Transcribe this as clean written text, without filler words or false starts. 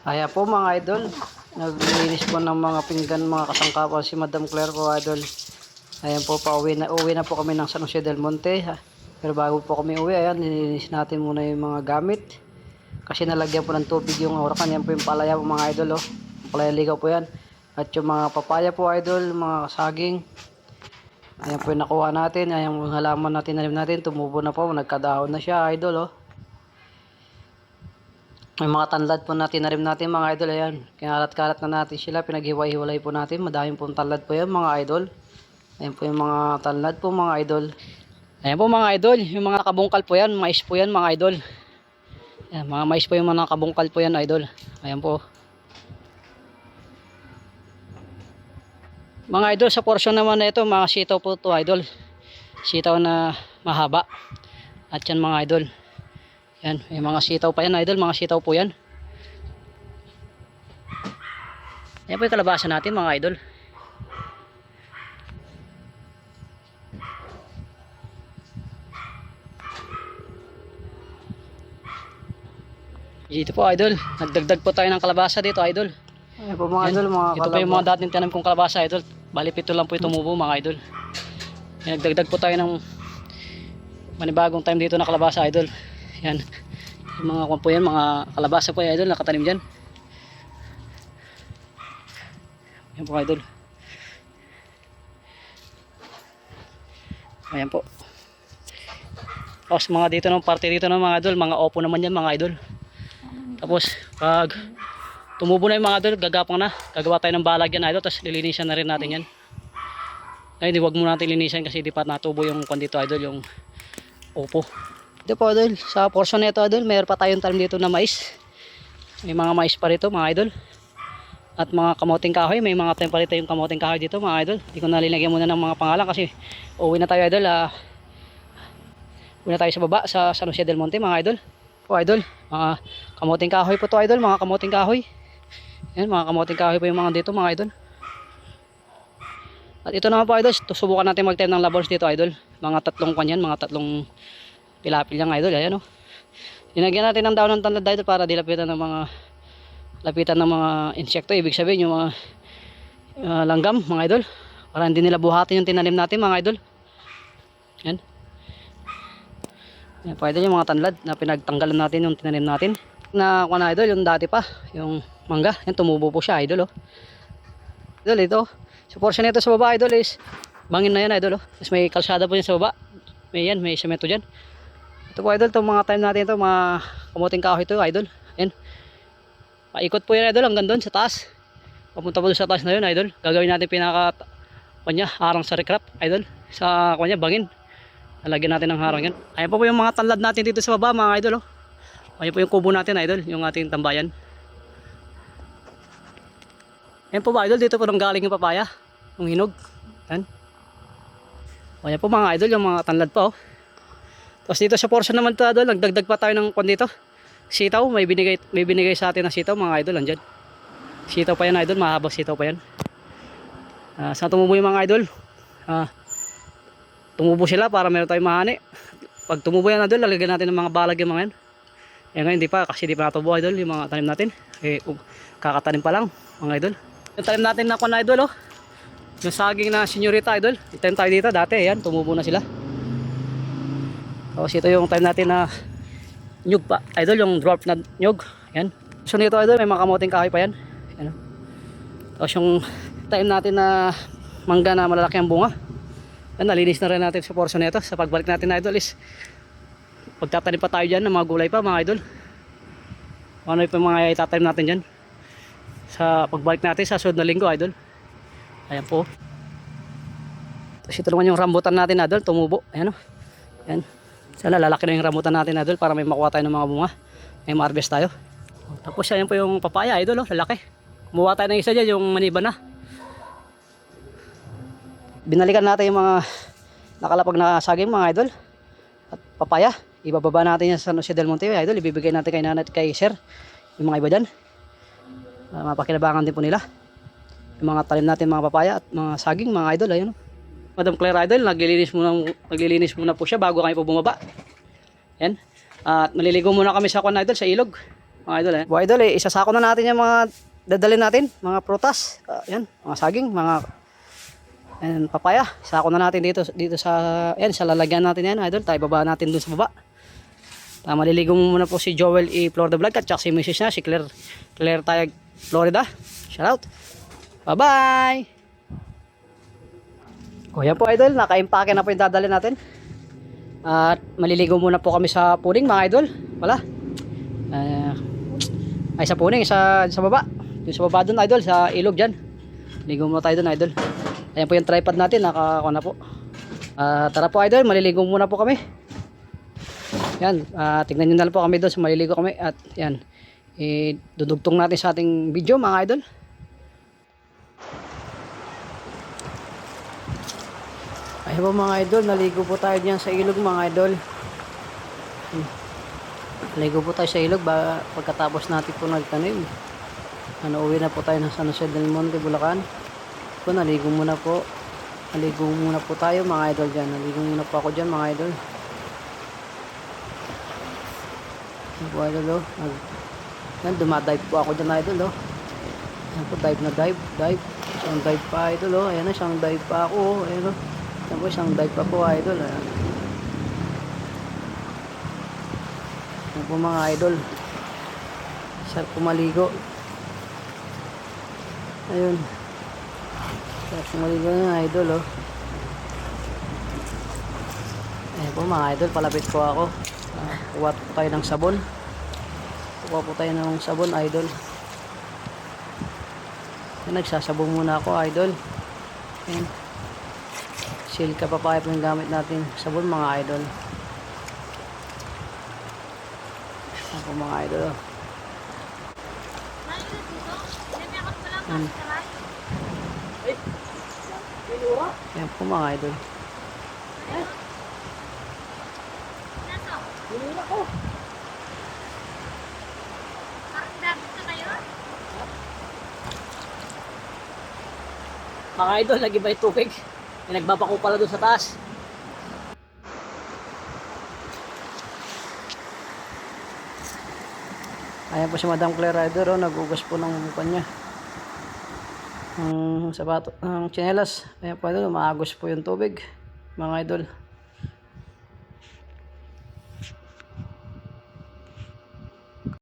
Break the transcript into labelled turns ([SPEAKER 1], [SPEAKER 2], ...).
[SPEAKER 1] Ayan po mga idol, naglilinis po ng mga pinggan, mga kasangkapan si Madam Claire po idol. Ayan po, uwi na po kami ng San Jose del Monte. Pero bago po kami uwi, ayan, nililinis natin muna yung mga gamit. Kasi nalagyan po ng tubig yung orakan. Yan po yung palaya po mga idol, oh. Palaya ligaw po yan. At yung mga papaya po idol, mga saging. Ayan po yung nakuha natin. Ayan yung halaman natin, natin, tumubo na po, nagkadahon na siya idol, oh. May mga tanlad po natin natin mga idol. Ayan, kinalat-kalat na natin sila, pinaghiwa-hiwalay po natin. Madaming pong tanlad po yan mga idol. Ayan po yung mga tanlad po mga idol. Ayan po mga idol, yung mga nakabungkal po yan, mais po yan mga idol. Ayan, mga mais po yung mga nakabungkal po yan idol. Ayan po. Mga idol, sa portion naman na ito, mga sitaw po to idol. Sitaw na mahaba. At yan mga idol. Yan, may mga sitaw pa yan idol, mga sitaw po yan. Yan po yung kalabasa natin mga idol. Dito po idol, nagdagdag po tayo ng kalabasa dito idol. Ayan po mga idol, ito pa yung mga dating tanam kong kalabasa idol. Bali pito lang po yung tumubo mga idol. Yan, nagdagdag po tayo ng manibagong time dito na kalabasa idol. Yan, yung mga kung po yan, mga kalabasa po yan idol, nakatanim dyan. Yan po idol. Ayan po. Tapos mga dito ng parte dito ng mga idol, mga opo naman yan mga idol. Tapos pag tumubo na yung mga idol, gagapang na, gagawa tayo ng balag yan idol, tapos lilinisan na rin natin yan. Ay, di wag muna natin linisan kasi di pa natubo yung kwan dito idol, yung opo. Ito po idol, sa portion nito idol, mayroon pa tayong tanim dito na mais. May mga mais pa rito mga idol. At mga kamoting kahoy, may mga tanim pa rito yung kamoting kahoy dito mga idol. Hindi ko nalinagyan muna ng mga pangalan kasi uwi na tayo idol. Uwi na tayo sa baba sa San Jose del Monte mga idol. Po idol, mga kamoting kahoy po to idol, mga kamoting kahoy. Yan, mga kamoting kahoy po yung mga dito mga idol. At ito naman po idol, subukan natin mag-time ng labors dito idol. Mga tatlong kanyan, mga tatlong pilapil lang idol, ayan o. Linagyan natin ng daon ng tanlad idol para dilapitan ng mga insekto, ibig sabihin yung mga langgam mga idol, para hindi nila buhatin yung tinanim natin mga idol. Yan. Yan po idol yung mga tanlad na pinagtanggalan natin yung tinanim natin. Na kuha na idol, yung dati pa, yung mangga, yan tumubo po siya idol oh. Idol ito, sa portion nito sa baba idol is bangin na yan idol oh. Tapos may kalsada po yan sa baba. May semento dyan. Ito po idol, itong mga time natin ito, mga kamuting kahoy ito idol. Ayan. Paikot po yan idol hanggang doon sa taas. Papunta po doon sa taas na yun idol. Gagawin natin harang sa recrap idol. Sa bangin. Lalagyan natin ng harang yan. Ayan po yung mga tanlad natin dito sa baba mga idol oh. Ayan po yung kubo natin idol, yung ating tambayan. Ayan po ba idol, dito po nang galing yung papaya, yung hinog. Ayan. Ayan po mga idol, yung mga tanlad pa oh. Tapos dito sa portion naman ito idol, nagdagdag pa tayo ng dito. Sitaw, may binigay sa atin ng sitaw mga idol, andyan. Sitaw pa yan idol, mahabang sitaw pa yan. Saan tumubo yung mga idol? Tumubo sila para meron tayong mahani. Pag tumubo yan idol, lalagyan natin ng mga balag yung mga yan. Eh ngayon hindi pa, kasi di pa natubo idol yung mga tanim natin. Kakatanim pa lang mga idol. Yung tanim natin na idol oh. Yung saging na senyorita idol, itanim tayo dito dati, ayan, tumubo na sila. Tapos ito yung time natin na nyug pa idol, yung dwarf na nyug. Yan. So nito idol, may mga kamoting kahoy pa yan. Yan. Tapos yung time natin na mangga na malalaki ang bunga. Yan, nalinis na rin natin sa portion nito. Sa pagbalik natin na idol is pagtatanim pa tayo dyan ng mga gulay pa mga idol. Ano yung mga itatanim natin dyan sa pagbalik natin sa sunod na linggo idol. Ayan po. Tapos ito naman yung rambutan natin idol, tumubo. Ayan o. Ayan. Sana lalaki na yung rambutan natin idol para may makuha tayo ng mga bunga. May ma-harvest tayo. Tapos ayan po yung papaya idol, lalaki. Kumuha tayo ng isa dyan, yung maniba na. Binalikan natin yung mga nakalapag na saging mga idol. At papaya, ibababa natin yan sa San Jose del Monte idol. Ibibigay natin kay nanay at kay sir. Yung mga iba dyan. Mapakinabangan din po nila. Yung mga talim natin mga papaya at mga saging mga idol. Ayan o. Madam Claire idol, naglilinis muna po siya bago kami po bumaba. Yan. At maliligo muna kami sa idol sa ilog. mga idol eh. Mga idol eh, isasako na natin yung mga dadalhin natin, mga prutas. Yan, mga saging, mga papaya. Isako na natin dito sa yan, sa lalagyan natin yan, idol. Tayo baba natin dun sa baba. Maliligo muna po si Joel Florida Vlog at saka si Mrs. na, si Claire Tayag Florida. Shout out. Bye-bye. O yan po idol, naka-impake na po yung dadalhin natin. At maliligo muna po kami sa puning mga idol. Wala. Ay sa puning, sa baba. Yung sa baba dun idol, sa ilog dyan. Ligo muna tayo dun idol. Ayan po yung tripod natin, nakakuha na po. Tara po idol, maliligo muna po kami. Yan, tignan nyo na lang po kami doon sa maliligo kami. At yan, dudugtong natin sa ating video mga idol. Ayun po mga idol, naligo po tayo dyan sa ilog mga idol. Naligo po tayo sa ilog pagkatapos natin po nagtanim. Uwi na po tayo ng San Jose del Monte, Bulacan. So, naligo muna po. Naligo muna po tayo mga idol dyan. Naligo muna po ako dyan mga idol. Yan po idol oh. Yan, dumadive po ako dyan idol oh. Yan po, dive na dive. Isang dive pa idol oh. Ayan na, isang dive pa ako oh. Ayan oh. Yan po, isang dive pa po idol. Ayan. Yan po mga idol. Sarap po maligo. Ayun. Sarap po maligo na idol oh. Ayan po mga idol, palapit po ako. Kuha po tayo ng sabon. Kuha po tayo ng sabon idol. Ayan, nagsasabong muna ako idol. Ayan. Silka papaya po yung gamit natin. Sabon mga idol. Ayan po mga idol. Ayan. Ayan po mga idol. Mga idol, lagi ba yung tubig? Nagbabako pala doon sa taas. Ayan po si Madam Claire Rider, oh, nagugas po ng mukha niya. Sapato, tsinelas. Ayan po idol, maagos po yung tubig. Mga idol.